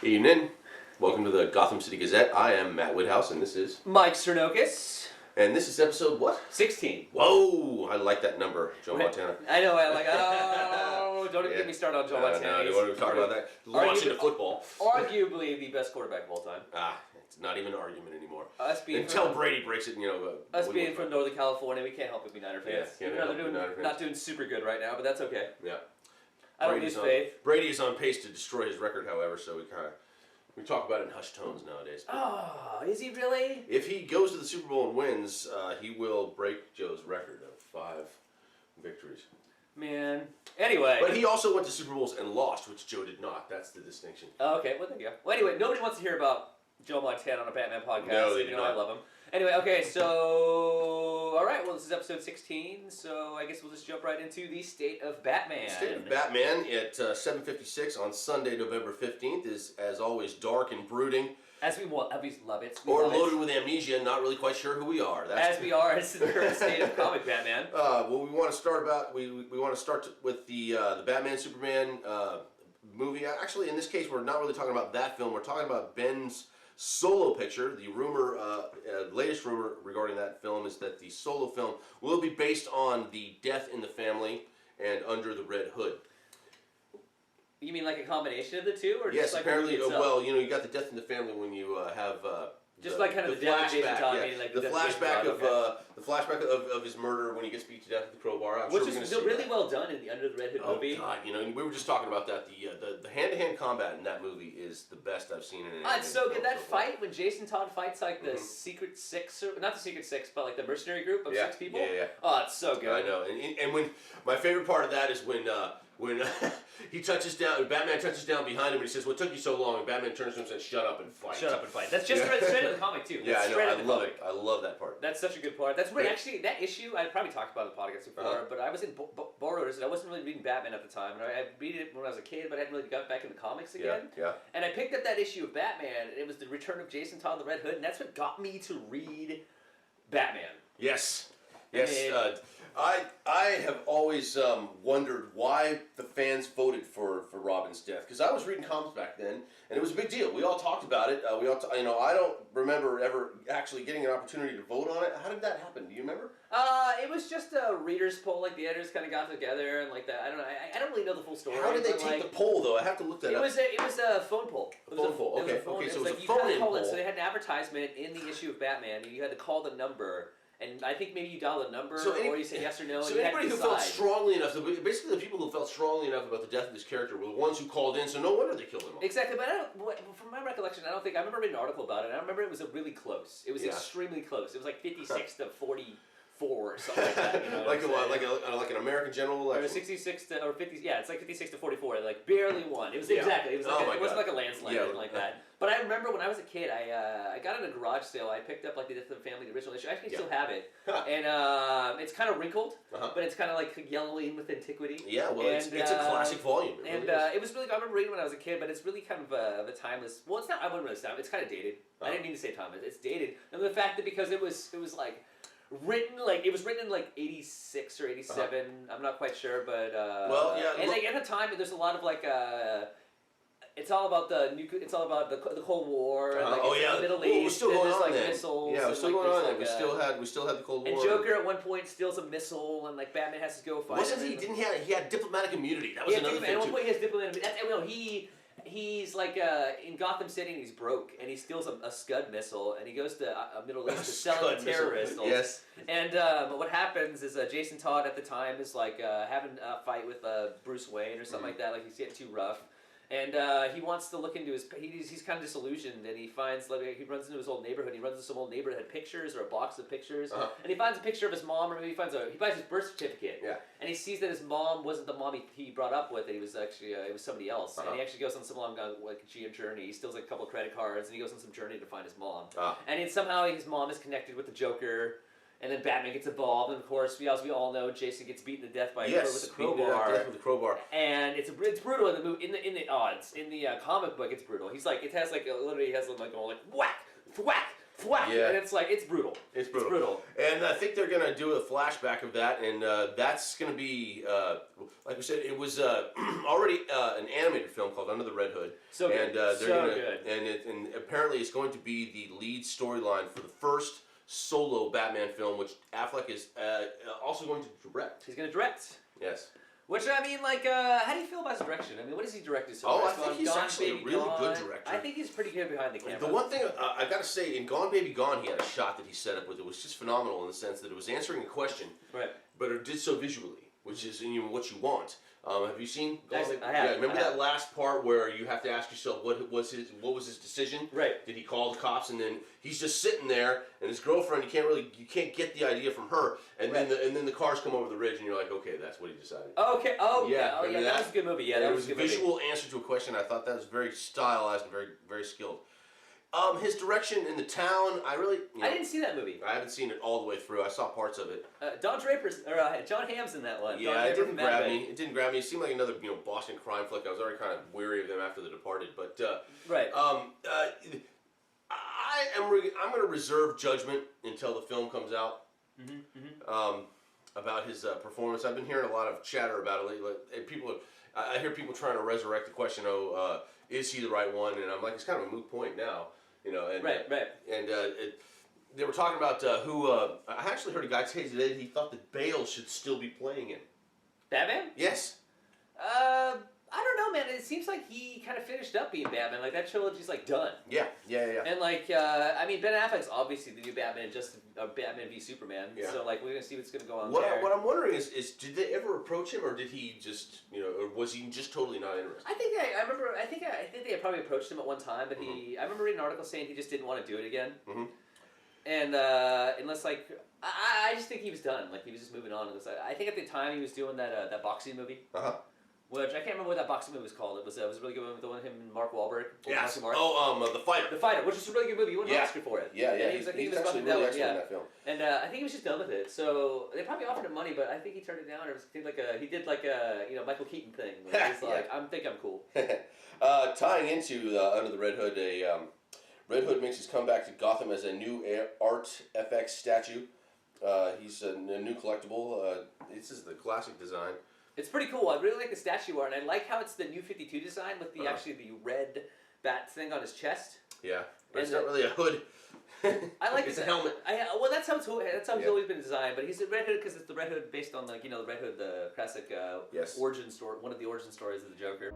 Evening. Welcome to the Gotham City Gazette. I am Matt Woodhouse, and this is... Mike Cernokis. And this is episode what? 16. Whoa! I like that number, Joe Montana. I know, don't even get me started on Joe Montana. No, you want to talk about that? Launch into football. Arguably the best quarterback of all time. It's not even an argument anymore. Until Brady breaks it, us being from Northern California, we can't help but be Niner fans. Not doing super good right now, but that's okay. Yeah. I don't lose faith. Brady is on pace to destroy his record, however, so we talk about it in hushed tones nowadays. Oh, is he really? If he goes to the Super Bowl and wins, he will break Joe's record of 5 victories. Man. Anyway. But he also went to Super Bowls and lost, which Joe did not. That's the distinction. Oh, okay. Well, there you go. Well, anyway, nobody wants to hear about Joe Montana on a Batman podcast. No, they do not. I love him. Anyway, okay, so... Alright, well, this is episode 16, so I guess we'll just jump right into the State of Batman. The State of Batman at 7:56 on Sunday, November 15th is, as always, dark and brooding. As we love it. Loaded with amnesia and not really quite sure who we are. As we are, it's the current state of comic Batman. Well, we want to start with the Batman Superman movie. Actually, in this case, we're not really talking about that film. We're talking about Ben's solo picture. The rumor, latest rumor regarding that film is that the solo film will be based on the Death in the Family and Under the Red Hood. You mean like a combination of the two, or yes, just like apparently. Well, you got the Death in the Family when you have just like kind of the flashback, the flashback of his murder when he gets beat to death with the crowbar. Which is really well done in the Under the Red Hood movie. Oh God, we were just talking about that. The hand-to-hand combat in that movie is the best I've seen in an it's so good. That fight when Jason Todd fights like the Secret Six, or not the Secret Six, but like the mercenary group of 6 people. Yeah. Oh, it's so good. I know, and when my favorite part of that is when he touches down, Batman touches down behind him, and he says, "What took you so long?" And Batman turns to him and says, "Shut up and fight." Shut up and fight. That's just straight out of the comic too. Yeah, I know. I love it. I love that part. That's such a good part. That's right. Actually, that issue I probably talked about in the podcast before, but I was in Borrowers and I wasn't really reading Batman at the time. And I read it when I was a kid, but I hadn't really got back into comics again. Yeah. And I picked up that issue of Batman, and it was the return of Jason Todd the Red Hood, and that's what got me to read Batman. Yes. I have always wondered why the fans voted for Robin's death, because I was reading comics back then, and it was a big deal. We all talked about it. I don't remember ever actually getting an opportunity to vote on it. How did that happen? Do you remember? It was just a readers' poll. Like the editors kind of got together and like that. I don't know. I don't really know the full story. How did they take the poll though? I have to look that up. It was a phone poll. Phone poll. Okay. So it was a phone-in poll. So they had an advertisement in the issue of Batman, and you had to call the number. And I think maybe you dialed a number, or you said yes or no. So anybody who felt strongly enough, basically the people who felt strongly enough about the death of this character were the ones who called in. So no wonder they killed him off. Exactly, but from my recollection, I remember reading an article about it. And I remember it was really close. It was extremely close. It was like 56 to 44 or something like that. You know like an American general election. It was 66 to or 50. Yeah, it's like 56 to 44. Like barely won. It was exactly. It was like it wasn't like a landslide or anything like that. But I remember when I was a kid, I got in a garage sale. I picked up like the Death of the Family, the original issue. I actually still have it, and it's kind of wrinkled, but it's kind of like yellowing with antiquity. Yeah, well, it's a classic volume. It was really. I remember reading when I was a kid, but it's really kind of a timeless. Well, it's not. I wouldn't really say it's kind of dated. I didn't mean to say timeless. It's dated, and the fact that because it was like. It was written in like 86 or 87. I'm not quite sure, but and like at the time, there's a lot of like. It's all about the Cold War. And, like, the Middle East. We're still going on like missiles. Yeah, we're still going on there. We still had the Cold War. And Joker at one point steals a missile, and like Batman has to go fight. Wasn't he? Didn't he had diplomatic immunity? That was another thing too. At one point he has diplomatic immunity. He's like in Gotham City and he's broke and he steals a Scud missile and he goes to Middle East to sell it to terrorists. Yes. And but what happens is Jason Todd at the time is like having a fight with Bruce Wayne or something like that. Like he's getting too rough. And he wants to look into his. He's kind of disillusioned, and he finds he runs into his old neighborhood. He runs into some old neighborhood that had pictures or a box of pictures, and he finds a picture of his mom, or maybe he buys his birth certificate. Yeah. And he sees that his mom wasn't the mom he brought up with. It was actually it was somebody else. And he actually goes on some long like GM journey. He steals like a couple of credit cards, and he goes on some journey to find his mom. And somehow his mom is connected with the Joker. And then Batman gets involved, and of course, as we all know, Jason gets beaten to death by with a crowbar. And it's brutal in the movie. In the comic book, it's brutal. He's like, it has like literally has like going like whack, whack, whack, Yeah. and it's like it's brutal. It's brutal. And I think they're gonna do a flashback of that, and that's gonna be like we said, it was already an animated film called Under the Red Hood. So good. And they're So gonna, good. And apparently it's going to be the lead storyline for the first solo Batman film, which Affleck is also going to direct. He's gonna direct. Yes. Which, I mean, like, how do you feel about his direction? I mean, what has he directed so far? Oh, I think he's actually a really good director. I think he's pretty good behind the camera. The one thing I gotta say, in Gone Baby Gone, he had a shot that he set up with. It was just phenomenal in the sense that it was answering a question, Right. but it did so visually, which is what you want. Have you seen? I have. Yeah, remember that last part where you have to ask yourself what was his decision? Right. Did he call the cops and then he's just sitting there and his girlfriend you can't get the idea from her and Right. then the cars come over the ridge and you're like, okay, that's what he decided. Okay. Oh Yeah, yeah. That was a good movie. Yeah, that it was was a a good visual movie. answer to a question. I thought that was very stylized and very very skilled. His direction in the town, I didn't see that movie. I haven't seen it all the way through. I saw parts of it. John Hamm's in that one. Yeah, Don it Draper didn't from grab Mad me. Men. It didn't grab me. It seemed like another Boston crime flick. I was already kind of weary of them after The Departed. But Right. I'm going to reserve judgment until the film comes out. About his performance. I've been hearing a lot of chatter about it lately. And I hear people trying to resurrect the question. Is he the right one? And I'm like, it's kind of a moot point now. And, Right. And they were talking about who. I actually heard a guy say today that he thought that Bale should still be playing him. Batman? Yes. I don't know, man. It seems like he kind of finished up being Batman. Like, that trilogy's, like, done. Yeah. And, like, I mean, Ben Affleck's obviously the new Batman, just Batman v Superman. Yeah. So, like, we're going to see what's going to go on there. What I'm wondering is did they ever approach him, or did he just, or was he just totally not interested? I think they had probably approached him at one time, but I remember reading an article saying he just didn't want to do it again. Mm-hmm. And unless, like, I just think he was done. Like, he was just moving on. I think at the time he was doing that boxing movie. Uh-huh. Which I can't remember what that boxing movie was called. It was a really good one with the one him and Mark Wahlberg. Yes. Mark. The Fighter. The Fighter, which was a really good movie. You won an Oscar for it. Yeah. And he was actually really excellent in that film. And I think he was just done with it. So they probably offered him money, but I think he turned it down. Or he did like a Michael Keaton thing. Where he's like, I think I'm cool. Tying into Under the Red Hood, Red Hood makes his comeback to Gotham as a new Art FX statue. He's a new collectible. This is the classic design. It's pretty cool. I really like the statue art, and I like how it's the New 52 design with the actually the red bat thing on his chest. Yeah, but it's not really a hood. I like it's a helmet. Well, that's how he's always been designed. But he's a Red Hood because it's the Red Hood based on the Red Hood, the classic origin story, one of the origin stories of the Joker.